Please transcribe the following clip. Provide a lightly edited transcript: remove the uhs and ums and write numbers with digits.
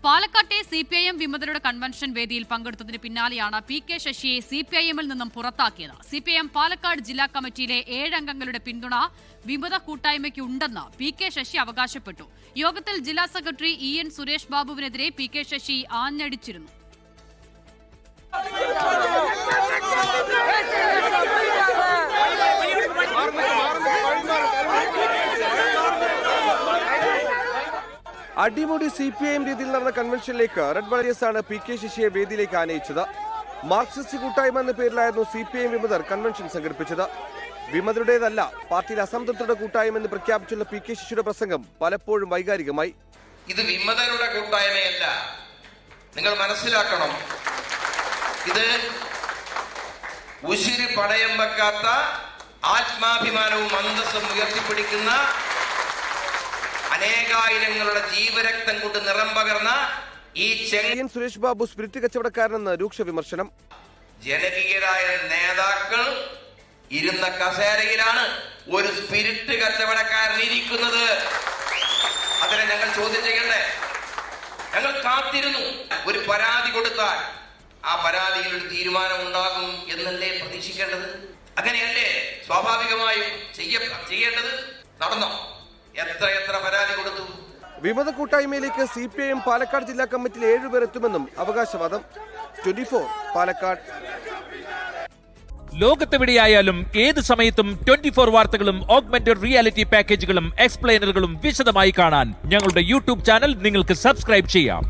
പാലക്കാട്ടെ CPIM വിമതരുടെ convention വേദിയിൽ പങ്കെടുത്തതിന് പിന്നാലെയാണ് PK ശശിയെ CPIM-ൽ നിന്നും പുറത്താക്കിയത്. CPIM പാലക്കാട് ജില്ലാ കമ്മിറ്റിയിലെ 7 അംഗങ്ങളുടെ പിന്തുണ വിമത കൂട്ടായ്മയ്ക്ക് ഉണ്ടെന്ന് PK ശശി അവകാശപ്പെട്ടു. യോഗത്തിൽ ജില്ലാ സെക്രട്ടറി EN സുരേഷ് ബാബുവിനെതിരെ PK ശശി ആഞ്ഞടിച്ചിരുന്നു. അടിമുടി CPIM രീതിയിൽ നടന്ന കൺവെൻഷനിലേക്ക് റെഡ് വാരിയേഴ്സ് ആണ് PK ശശിയെ വേദിയിലേക്ക് ആനയിച്ചത്. മാർക്സിസ്റ്റ് കൂട്ടായ്മ എന്ന പേരിലായിരുന്നു CPIM വിമതർ കൺവെൻഷൻ സംഘടിപ്പിച്ചത്. വിമതരുടേതല്ല, പാർട്ടിയിൽ അസംതൃപ്തരുടെ കൂട്ടായ്മ എന്ന് പ്രഖ്യാപിച്ചുള്ള PK ശശിയുടെ പ്രസംഗം പലപ്പോഴും വൈകാരികമായി. ഇത് വിമതരുടെ കൂട്ടായ്മയല്ല, നിങ്ങൾ മനസ്സിലാക്കണം. ഇത് ഉശിരി പടയം വെക്കാത്ത ആത്മാഭിമാനവും അന്തസ്സും ഉയർത്തിപ്പിടിക്കുന്ന അനേകായിരങ്ങളുടെ ജീവരക്തം കൊണ്ട് നിറം പകർന്ന ഈ സുരേഷ് ബാബു സ്പിരിറ്റ് കച്ചവടക്കാരനെന്ന് രൂക്ഷ വിമർശനം. ജനകീയരായ നേതാക്കൾ ഇരുന്ന കസേരയിലാണ് ഒരു സ്പിരിറ്റ് കച്ചവടക്കാരൻ ഇരിക്കുന്നത്. അതിനെ ഞങ്ങൾ ചോദ്യം ചെയ്യണ്ടേ? ഞങ്ങൾ കാത്തിരുന്നു. ഒരു പരാതി കൊടുത്താൽ ആ പരാതിയിൽ ഒരു തീരുമാനം ഉണ്ടാകും എന്നല്ലേ പ്രതീക്ഷിക്കേണ്ടത്? അങ്ങനെയല്ലേ സ്വാഭാവികമായും ചെയ്യേണ്ടത്? നടന്നോ? എത്ര പരാതി കൊടുത്തു? വിമത കൂട്ടായ്മയിലേക്ക് CPIM പാലക്കാട് ജില്ലാ കമ്മിറ്റിയിൽ 7 പേർ എത്തുമെന്നും അവകാശവാദം. 24 പാലക്കാട്. ലോകത്തെവിടെയായാലും ഏത് സമയത്തും 24 വാർത്തകളും ഓഗ്മെന്റഡ് റിയാലിറ്റി പാക്കേജുകളും എക്സ്പ്ലെയിനറുകളും വിശദമായി കാണാൻ ഞങ്ങളുടെ YouTube ചാനൽ നിങ്ങൾക്ക് സബ്സ്ക്രൈബ് ചെയ്യാം.